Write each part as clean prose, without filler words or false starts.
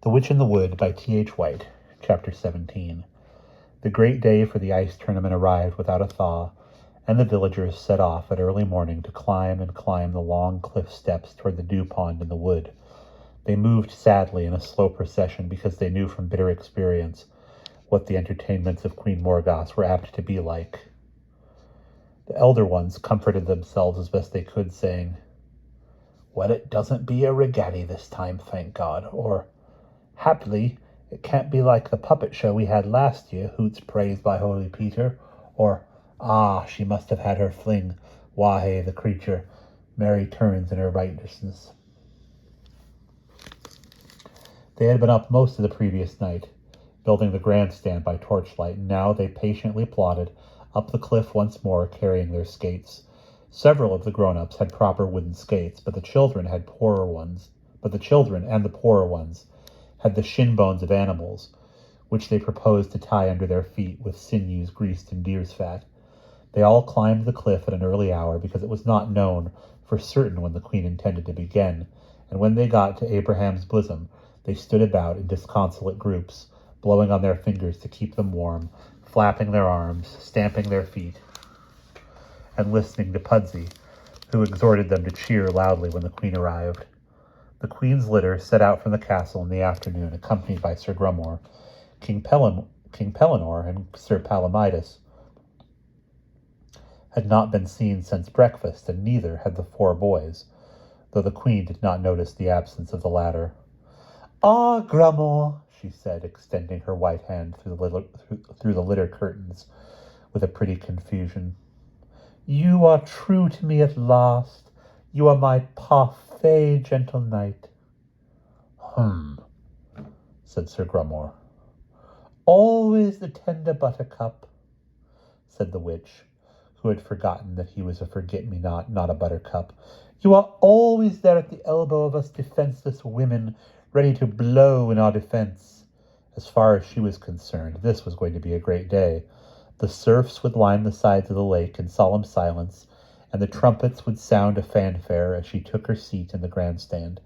The Witch in the Wood by T.H. White, Chapter 17. The great day for the ice tournament arrived without a thaw, and the villagers set off at early morning to climb the long cliff steps toward the dew pond in the wood. They moved sadly in a slow procession because they knew from bitter experience what the entertainments of Queen Morgoth were apt to be like. The elder ones comforted themselves as best they could, saying, "Well, it doesn't be a regatta this time, thank God," or, "Happily, it can't be like the puppet show we had last year, hoots praised by Holy Peter," or, "Ah, she must have had her fling, wahe the creature, Mary turns in her righteousness." They had been up most of the previous night, building the grandstand by torchlight, and now they patiently plodded up the cliff once more, carrying their skates. Several of the grown-ups had proper wooden skates, but the children and the poorer ones had the shin bones of animals, which they proposed to tie under their feet with sinews greased in deer's fat. They all climbed the cliff at an early hour, because it was not known for certain when the queen intended to begin, and when they got to Abraham's bosom, they stood about in disconsolate groups, blowing on their fingers to keep them warm, flapping their arms, stamping their feet, and listening to Pudsey, who exhorted them to cheer loudly when the queen arrived. The queen's litter set out from the castle in the afternoon, accompanied by Sir Grummore. King Pellinore and Sir Palomides had not been seen since breakfast, and neither had the four boys, though the queen did not notice the absence of the latter. "Ah, Grummore," she said, extending her white hand through the litter curtains with a pretty confusion. "You are true to me at last. You are my parfait gentle knight." Said Sir Grummore. "Always the tender buttercup," said the witch, who had forgotten that he was a forget-me-not, not a buttercup. "You are always there at the elbow of us defenseless women, ready to blow in our defense." As far as she was concerned, this was going to be a great day. The surfs would line the sides of the lake in solemn silence, and the trumpets would sound a fanfare as she took her seat in the grandstand.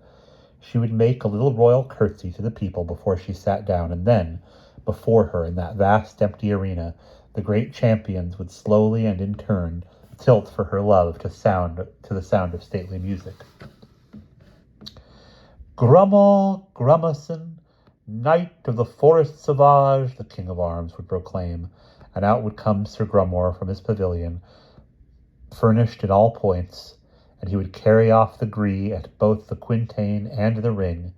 She would make a little royal curtsy to the people before she sat down, and then, before her in that vast empty arena, the great champions would slowly and in turn tilt for her love to the sound of stately music. "Grummore Grummerson, Knight of the Forest Sauvage," the King of Arms would proclaim, and out would come Sir Grummore from his pavilion, furnished in all points, and he would carry off the gree at both the quintain and the ring,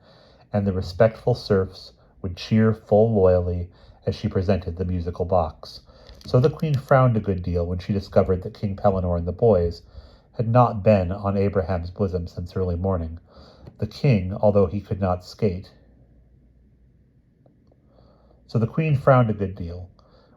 and the respectful serfs would cheer full loyally as she presented the musical box. So the queen frowned a good deal when she discovered that King Pellinore and the boys had not been on Abraham's bosom since early morning. The king, although he could not skate. So the queen frowned a good deal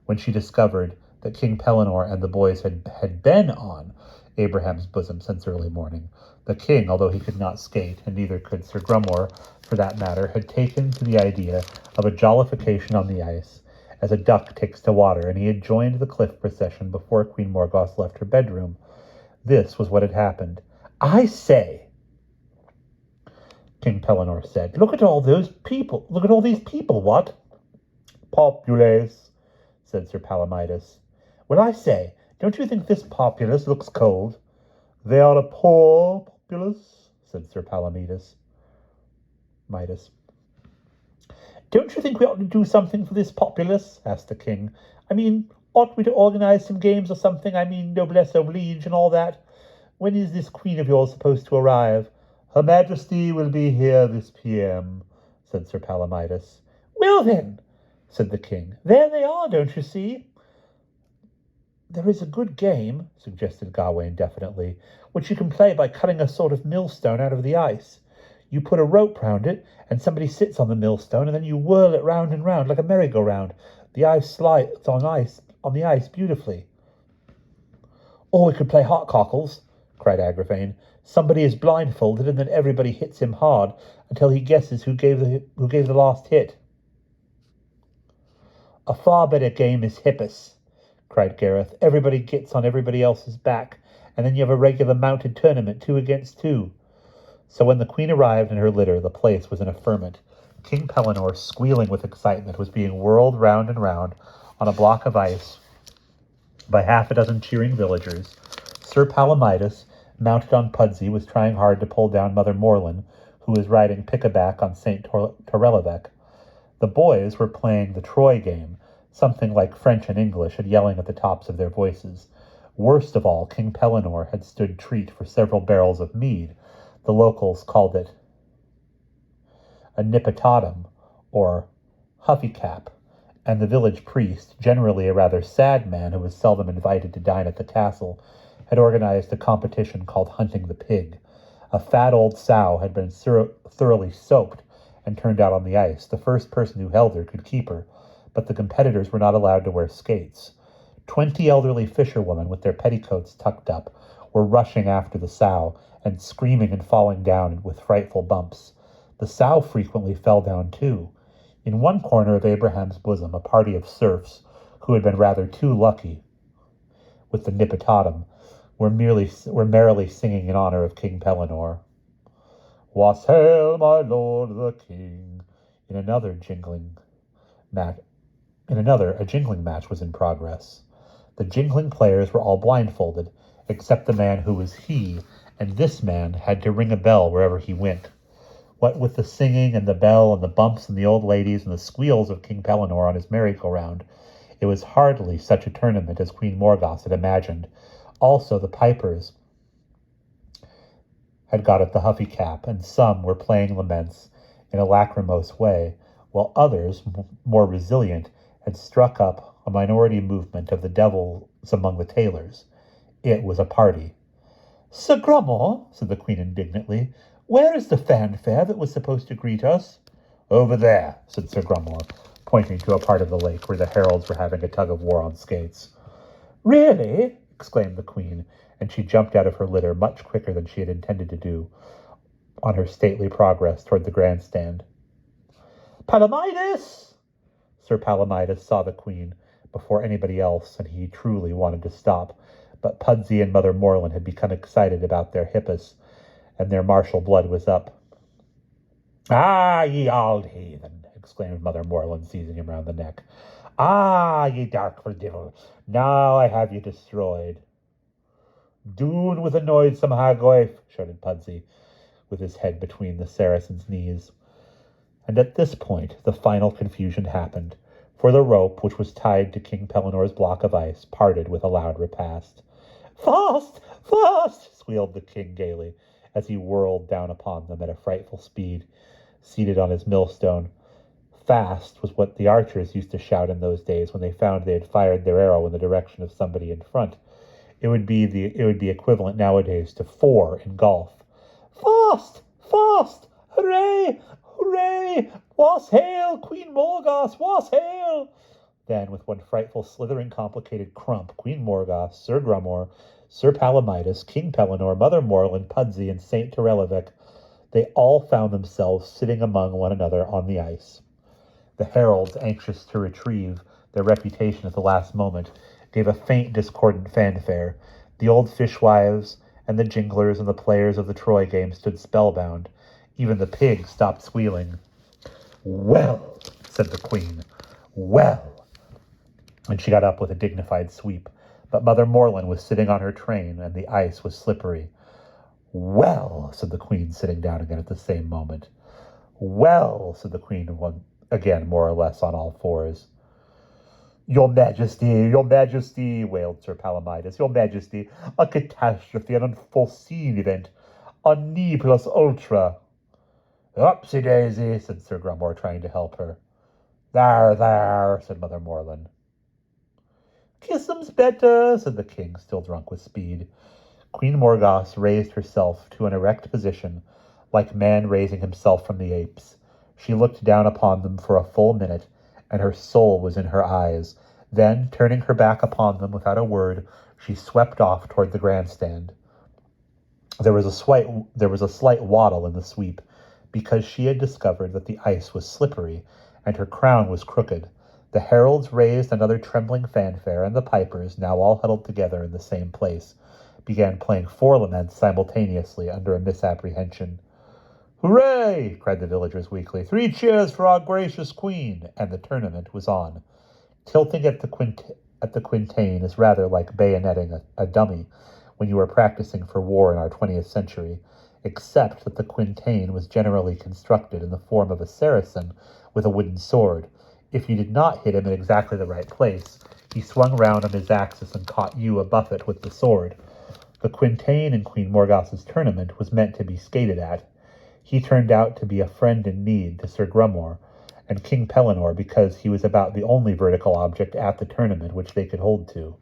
when she discovered that King Pellinore and the boys had been on Abraham's bosom since early morning. The king, although he could not skate, and neither could Sir Grummore, for that matter, had taken to the idea of a jollification on the ice, as a duck takes to water, and he had joined the cliff procession before Queen Morgoth left her bedroom. This was what had happened. "I say," King Pellinore said, "look at all these people, what?" "Populace," said Sir Palomides. "Well, I say, don't you think this populace looks cold?" "They are a poor populace," said Sir Palomides. "Don't you think we ought to do something for this populace?" asked the king. "I mean, ought we to organize some games or something? I mean, noblesse oblige and all that. When is this queen of yours supposed to arrive?" "Her Majesty will be here this p.m., said Sir Palomides. "Well then," said the king, "there they are, don't you see?" "There is a good game," suggested Gawain definitely, "which you can play by cutting a sort of millstone out of the ice. You put a rope round it, and somebody sits on the millstone, and then you whirl it round and round like a merry-go-round. The ice slides on the ice beautifully." "Or we could play hot cockles," cried Agravain. "Somebody is blindfolded, and then everybody hits him hard until he guesses who gave the last hit." "A far better game is hippus," cried Gareth. "Everybody gets on everybody else's back, and then you have a regular mounted tournament, 2 against 2. So when the queen arrived in her litter, the place was in a ferment. King Pellinore, squealing with excitement, was being whirled round and round on a block of ice by half a dozen cheering villagers. Sir Palomides, mounted on Pudsey, was trying hard to pull down Mother Morland, who was riding pickaback on St. Torellavec. The boys were playing the Troy game, something like French and English, and yelling at the tops of their voices. Worst of all, King Pellinore had stood treat for several barrels of mead. The locals called it a nippotatum, or huffycap, and the village priest, generally a rather sad man who was seldom invited to dine at the castle, had organized a competition called Hunting the Pig. A fat old sow had been thoroughly soaped and turned out on the ice. The first person who held her could keep her, but the competitors were not allowed to wear skates. 20 elderly fisherwomen with their petticoats tucked up were rushing after the sow and screaming and falling down with frightful bumps. The sow frequently fell down too. In one corner of Abraham's bosom, a party of serfs, who had been rather too lucky with the nippotatum, were merrily singing in honor of King Pellinore. Wassail, my lord the king. In another, a jingling match was in progress. The jingling players were all blindfolded, except the man who was he, and this man had to ring a bell wherever he went. What with the singing and the bell and the bumps and the old ladies and the squeals of King Pellinore on his merry-go-round, it was hardly such a tournament as Queen Morgause had imagined. Also, the pipers had got at the huffycap, and some were playing laments in a lachrymose way, while others, more resilient, had struck up a minority movement of the devils among the tailors. It was a party. "Sir Grummore," said the Queen indignantly, "where is the fanfare that was supposed to greet us?" "Over there," said Sir Grummore, pointing to a part of the lake where the heralds were having a tug-of-war on skates. "Really?" exclaimed the Queen, and she jumped out of her litter much quicker than she had intended to do on her stately progress toward the grandstand. "Palomides!" Sir Palomides saw the Queen before anybody else, and he truly wanted to stop, but Pudsey and Mother Morland had become excited about their hippus, and their martial blood was up. "Ah, ye auld heathen!" exclaimed Mother Morland, seizing him round the neck. "Ah, ye darkful divil! Now I have you destroyed." "Doon with the noisome hagwife!" shouted Pudsey, with his head between the Saracen's knees. And at this point the final confusion happened, for the rope, which was tied to King Pellinore's block of ice, parted with a loud repast. "Fast! Fast!" squealed the king gaily, as he whirled down upon them at a frightful speed, seated on his millstone. Fast was what the archers used to shout in those days when they found they had fired their arrow in the direction of somebody in front. It would be equivalent nowadays to 4 in golf. "Fast! Fast! Hooray! Hooray! Wassail, Queen Morgause! Wassail!" Then, with one frightful, slithering, complicated crump, Queen Morgause, Sir Grummore, Sir Palomides, King Pellinore, Mother Morland, Pudsey, and St. Torellavec, they all found themselves sitting among one another on the ice. The heralds, anxious to retrieve their reputation at the last moment, gave a faint, discordant fanfare. The old fishwives and the jinglers and the players of the Troy game stood spellbound. Even the pig stopped squealing. "Well," said the Queen, "well." And she got up with a dignified sweep. But Mother Morland was sitting on her train, and the ice was slippery. "Well," said the Queen, sitting down again at the same moment. "Well," said the Queen, again more or less on all fours. Your Majesty, wailed Sir Palomides. "Your Majesty, a catastrophe, an unforeseen event, a ne plus ultra." "Upsy-daisy," said Sir Grummore, trying to help her. There, said Mother Morland. "Kiss 'em's better," said the king, still drunk with speed. Queen Morgause raised herself to an erect position, like man raising himself from the apes. She looked down upon them for a full minute, and her soul was in her eyes. Then, turning her back upon them without a word, she swept off toward the grandstand. There was a slight waddle in the sweep, because she had discovered that the ice was slippery, and her crown was crooked. The heralds raised another trembling fanfare, and the pipers, now all huddled together in the same place, began playing 4 laments simultaneously under a misapprehension. Hooray! Cried the villagers weakly. 3 cheers for our gracious queen! And the tournament was on. Tilting at the quintain is rather like bayoneting a dummy when you are practicing for war in our 20th century, except that the quintain was generally constructed in the form of a Saracen with a wooden sword. If you did not hit him in exactly the right place, he swung round on his axis and caught you a buffet with the sword. The quintain in Queen Morgause's tournament was meant to be skated at. He turned out to be a friend in need to Sir Grummore, and King Pellinore because he was about the only vertical object at the tournament which they could hold to.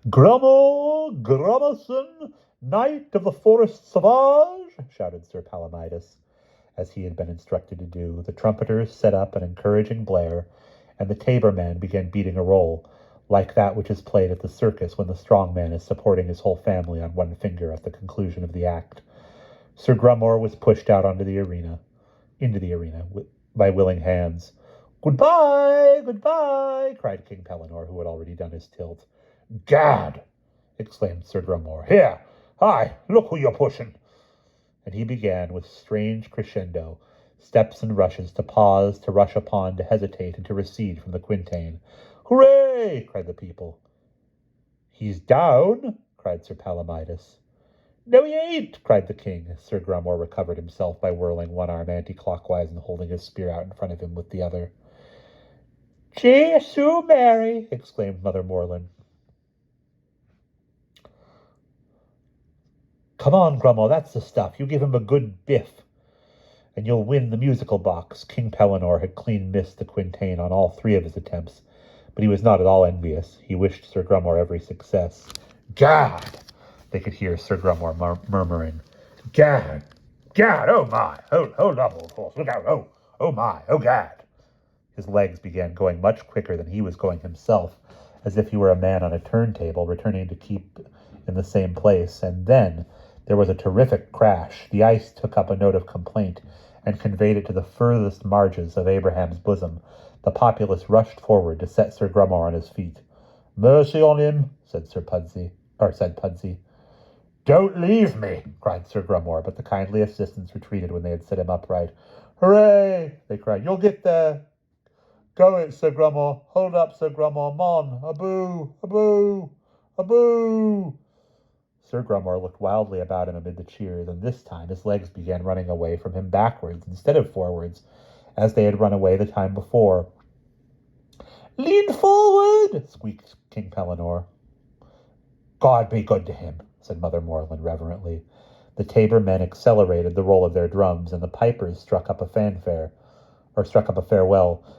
Grummel, Grummelson, Knight of the Forest Sauvage, shouted Sir Palomides, as he had been instructed to do. The trumpeters set up an encouraging blare, and the tabor man began beating a roll, like that which is played at the circus when the strong man is supporting his whole family on one finger at the conclusion of the act. Sir Grummore was pushed out into the arena, by willing hands. Goodbye, goodbye, cried King Pellinore, who had already done his tilt. Gad! Exclaimed Sir Grummore. Here! Hi! Look who you're pushing! And he began with strange crescendo, steps and rushes, to pause, to rush upon, to hesitate, and to recede from the quintain. Hooray! Cried the people. He's down! Cried Sir Palomides. No, he ain't! Cried the king, as Sir Grummore recovered himself by whirling one arm anti-clockwise and holding his spear out in front of him with the other. Jesu Mary! Exclaimed Mother Morland. Come on, Grummore, that's the stuff. You give him a good biff, and you'll win the musical box. King Pellinore had clean missed the quintain on all 3 of his attempts, but he was not at all envious. He wished Sir Grummore every success. Gad! They could hear Sir Grummore murmuring. Gad! Gad! Oh, my! Oh, double, of course. Look out! Oh, my! Oh, gad! His legs began going much quicker than he was going himself, as if he were a man on a turntable returning to keep in the same place, and then there was a terrific crash. The ice took up a note of complaint and conveyed it to the furthest marges of Abraham's bosom. The populace rushed forward to set Sir Grummore on his feet. Mercy on him, said Pudsey. Don't leave me, cried Sir Grummore, but the kindly assistants retreated when they had set him upright. Hooray, they cried. You'll get there. Go it, Sir Grummore. Hold up, Sir Grummore. Mon. A boo, a boo, a boo. Sir Grummore looked wildly about him amid the cheers, and this time his legs began running away from him backwards instead of forwards, as they had run away the time before. Lean forward, squeaked King Pellinore. God be good to him, said Mother Morland reverently. The tabor men accelerated the roll of their drums, and the pipers struck up a farewell.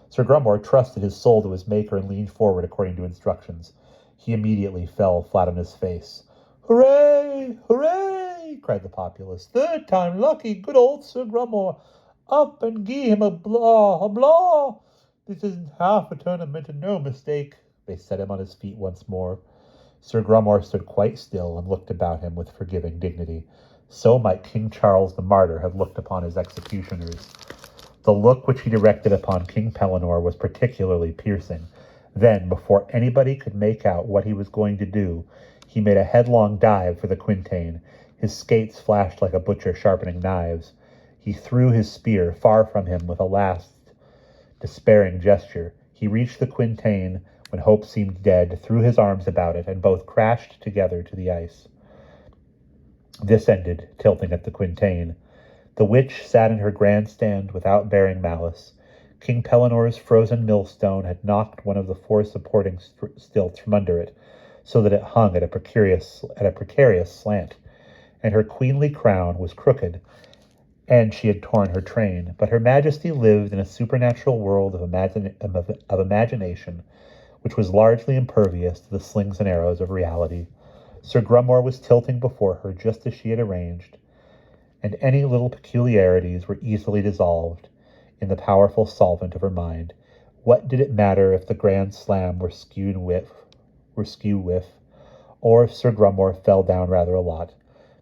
Sir Grummore trusted his soul to his maker and leaned forward according to instructions. He immediately fell flat on his face. Hooray! Hooray! Cried the populace. 3rd time lucky, good old Sir Grummore. Up and gie him a blaw. This isn't half a tournament and no mistake. They set him on his feet once more. Sir Grummore stood quite still and looked about him with forgiving dignity. So might King Charles the Martyr have looked upon his executioners. The look which he directed upon King Pellinore was particularly piercing. Then, before anybody could make out what he was going to do, he made a headlong dive for the quintain. His skates flashed like a butcher sharpening knives. He threw his spear far from him with a last despairing gesture. He reached the quintain when hope seemed dead, threw his arms about it, and both crashed together to the ice. This ended, tilting at the quintain. The witch sat in her grandstand without bearing malice. King Pellinore's frozen millstone had knocked one of the 4 supporting stilts from under it, so that it hung at a precarious slant, and her queenly crown was crooked, and she had torn her train. But Her Majesty lived in a supernatural world of imagination, which was largely impervious to the slings and arrows of reality. Sir Grummore was tilting before her just as she had arranged, and any little peculiarities were easily dissolved in the powerful solvent of her mind. What did it matter if the grand slam were skew whiff, or if Sir Grummore fell down rather a lot?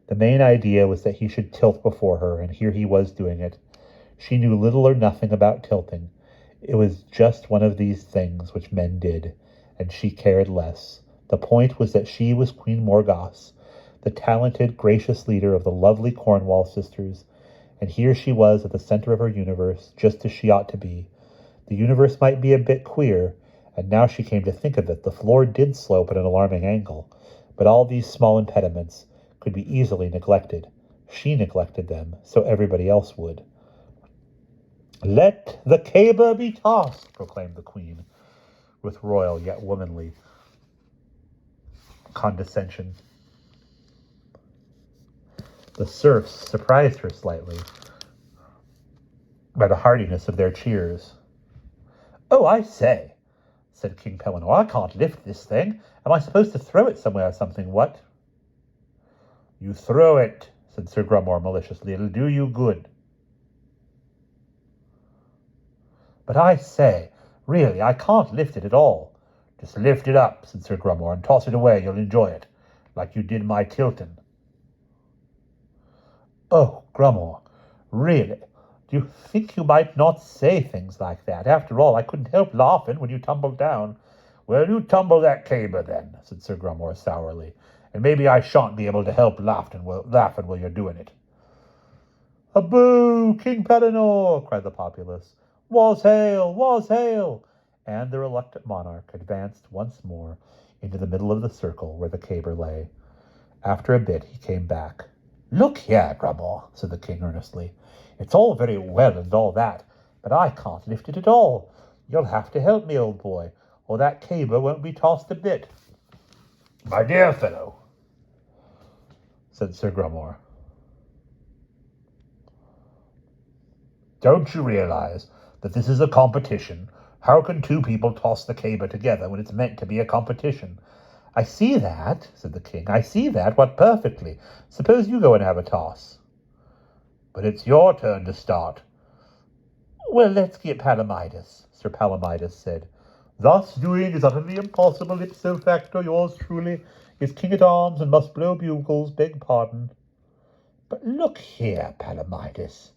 The main idea was that he should tilt before her, and here he was doing it. She knew little or nothing about tilting. It was just one of these things which men did, and she cared less. The point was that she was Queen Morgause, the talented, gracious leader of the lovely Cornwall sisters, and here she was at the center of her universe, just as she ought to be. The universe might be a bit queer, and now she came to think of it, the floor did slope at an alarming angle, but all these small impediments could be easily neglected. She neglected them, so everybody else would. "Let the caber be tossed," proclaimed the queen, with royal yet womanly condescension. The serfs surprised her slightly by the heartiness of their cheers. "Oh, I say," said King Pellinore, "I can't lift this thing. Am I supposed to throw it somewhere or something? What?" "You throw it," said Sir Grummore maliciously. "It'll do you good." "But I say, really, I can't lift it at all." "Just lift it up," said Sir Grummore, "and toss it away. You'll enjoy it, like you did my Tilton." "Oh, Grummore, really, do you think you might not say things like that? After all, I couldn't help laughing when you tumbled down." "Well, you tumble that caber, then," said Sir Grummore sourly, "and maybe I shan't be able to help laughing while you're doing it." "A boo, King Pellinore!" cried the populace. "Was hail! Was hail!" And the reluctant monarch advanced once more into the middle of the circle where the caber lay. After a bit he came back. "Look here, Grummore," said the king earnestly. "It's all very well and all that, but I can't lift it at all. You'll have to help me, old boy, or that caber won't be tossed a bit." "My dear fellow," said Sir Grummore, "don't you realize that this is a competition? How can two people toss the caber together when it's meant to be a competition?" "I see that," said the king. "I see that. What, perfectly. Suppose you go and have a toss." "But it's your turn to start." "Well, let's get Palomides," Sir Palomides said. "Thus doing is utterly impossible. Ipso facto, yours truly is king-at-arms and must blow bugles. Beg pardon." "But look here, Palomides."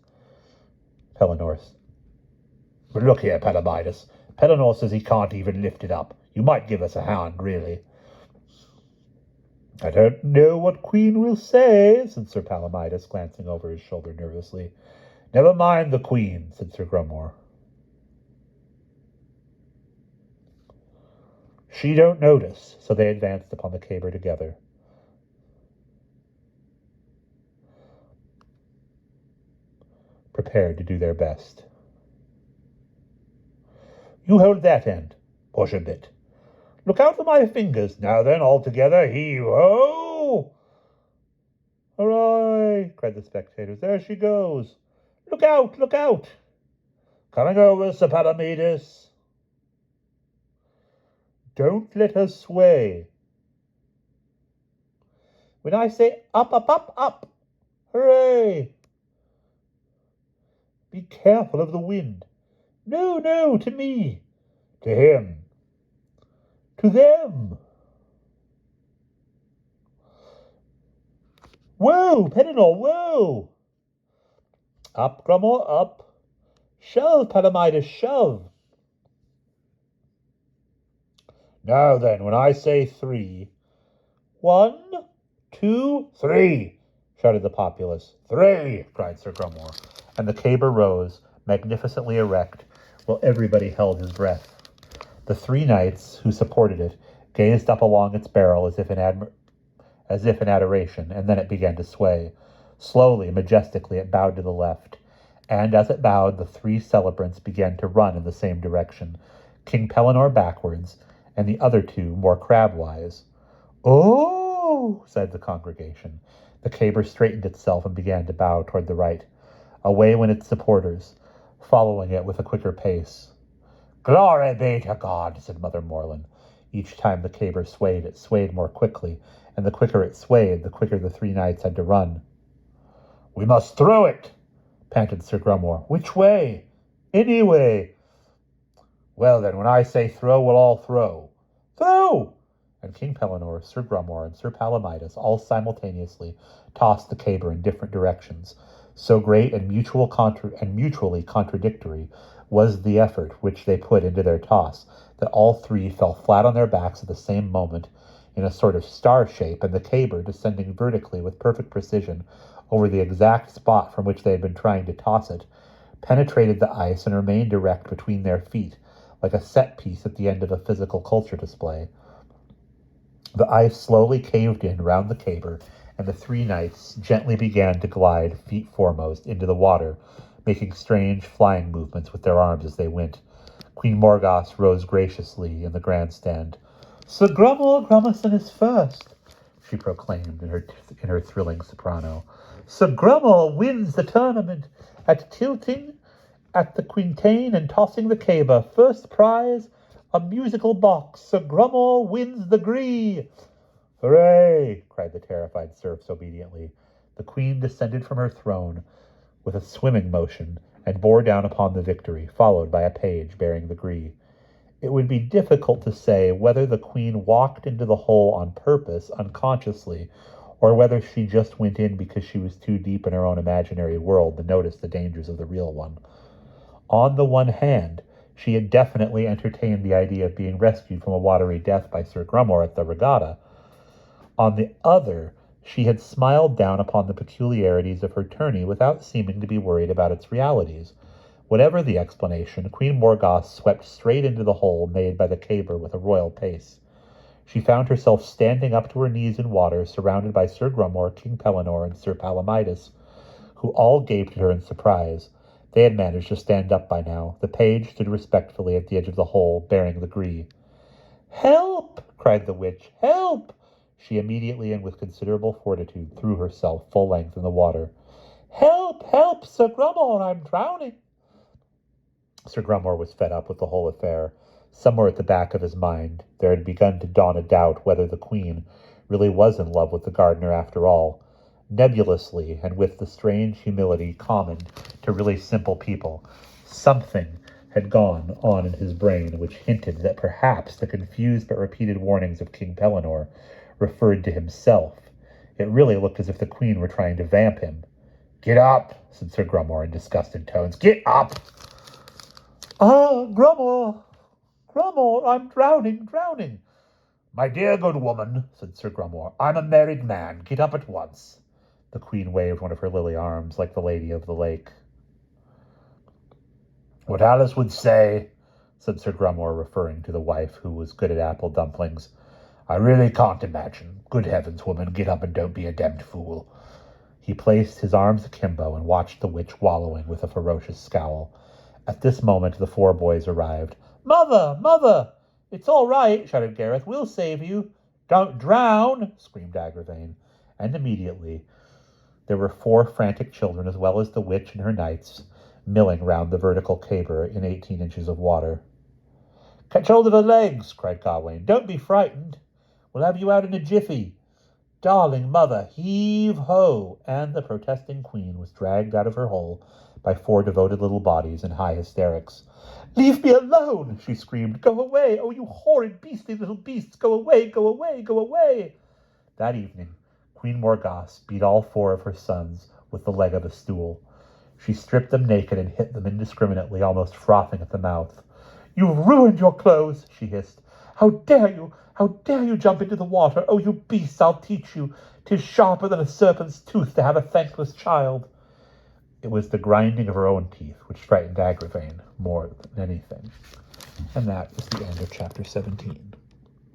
But look here, Palomides. Pellinore says he can't even lift it up. You might give us a hand, really." "I don't know what Queen will say," said Sir Palomides, glancing over his shoulder nervously. "Never mind the Queen," said Sir Grummore. "She don't notice." So they advanced upon the caber together. Prepared to do their best. "You hold that end. Push a bit. Look out for my fingers. Now then, all together, heave-ho!" "Hooray!" cried the spectators. "There she goes. Look out! Look out!" "Coming over, Sir Palomides." "Don't let her sway." "When I say up, up, up, up. Hooray!" "Be careful of the wind." "No, no, to me." "To him." "To them." "Whoa, Pellinore, whoa!" "Up, Grummore, up. Shove, Palomides, shove." "Now then, when I say three." "1, 2, 3!" shouted the populace. "Three!" cried Sir Grummore, and the caber rose, magnificently erect, while everybody held his breath. The three knights who supported it gazed up along its barrel as if in adoration, and then it began to sway. Slowly, majestically, it bowed to the left, and as it bowed, the three celebrants began to run in the same direction, King Pellinore backwards, and the other two more crabwise. "Oh!" said the congregation. The caber straightened itself and began to bow toward the right. Away went its supporters, following it with a quicker pace. "Glory be to God," said Mother Morland. Each time the caber swayed, it swayed more quickly, and the quicker it swayed, the quicker the three knights had to run. "We must throw it," panted Sir Grummore. "Which way?" "Any way." "Well, then, when I say throw, we'll all throw." "Throw!" And King Pellinore, Sir Grummore, and Sir Palomides all simultaneously tossed the caber in different directions. So great and mutually contradictory was the effort which they put into their toss that all three fell flat on their backs at the same moment, in a sort of star shape, and the caber, descending vertically with perfect precision over the exact spot from which they had been trying to toss it, penetrated the ice and remained erect between their feet, like a set piece at the end of a physical culture display. The ice slowly caved in round the caber, and the three knights gently began to glide feet foremost into the water, making strange flying movements with their arms as they went. Queen Morgause rose graciously in the grandstand. "Sir Grummore Grummerson is first," she proclaimed in her thrilling soprano. "Sir Grummore wins the tournament at tilting at the quintain and tossing the caber. First prize, a musical box. Sir Grummore wins the gree." "Hooray!" cried the terrified serfs obediently. The queen descended from her throne with a swimming motion and bore down upon the victory, followed by a page bearing the gree. It would be difficult to say whether the queen walked into the hole on purpose, unconsciously, or whether she just went in because she was too deep in her own imaginary world to notice the dangers of the real one. On the one hand, she had definitely entertained the idea of being rescued from a watery death by Sir Grummore at the regatta. On the other, she had smiled down upon the peculiarities of her tourney without seeming to be worried about its realities. Whatever the explanation, Queen Morgause swept straight into the hole made by the caber with a royal pace. She found herself standing up to her knees in water, surrounded by Sir Grummore, King Pellinore, and Sir Palomides, who all gaped at her in surprise. They had managed to stand up by now. The page stood respectfully at the edge of the hole, bearing the gree. "Help!" cried the witch. "Help!" She immediately and with considerable fortitude threw herself full length in the water. "Help! Help! Sir Grummore, I'm drowning!" Sir Grummore was fed up with the whole affair. Somewhere at the back of his mind there had begun to dawn a doubt whether the queen really was in love with the gardener after all. Nebulously, and with the strange humility common to really simple people, something had gone on in his brain which hinted that perhaps the confused but repeated warnings of King Pellinore referred to himself. It really looked as if the queen were trying to vamp him. "Get up," said Sir Grummore in disgusted tones. "Get up!" "Ah, Grummore! Grummore, I'm drowning!" "My dear good woman," said Sir Grummore, "I'm a married man. Get up at once." The queen waved one of her lily arms like the lady of the lake. "What Alice would say," said Sir Grummore, referring to the wife who was good at apple dumplings, "I really can't imagine. Good heavens, woman, get up and don't be a damned fool." He placed his arms akimbo and watched the witch wallowing with a ferocious scowl. At this moment the four boys arrived. "Mother! Mother! It's all right," shouted Gareth. "We'll save you." "Don't drown!" screamed Agravain. And immediately there were four frantic children, as well as the witch and her knights, milling round the vertical caber in 18 inches of water. "Catch hold of her legs!" cried Gawain. "Don't be frightened. We'll have you out in a jiffy. Darling mother, heave-ho!" And the protesting queen was dragged out of her hole by four devoted little bodies in high hysterics. "Leave me alone!" she screamed. "Go away! Oh, you horrid, beastly little beasts! Go away! Go away! Go away!" That evening, Queen Morgause beat all four of her sons with the leg of a stool. She stripped them naked and hit them indiscriminately, almost frothing at the mouth. "You've ruined your clothes," she hissed. "How dare you? How dare you jump into the water? Oh, you beasts, I'll teach you. 'Tis sharper than a serpent's tooth to have a thankless child." It was the grinding of her own teeth which frightened Agravain more than anything. And that is the end of chapter 17.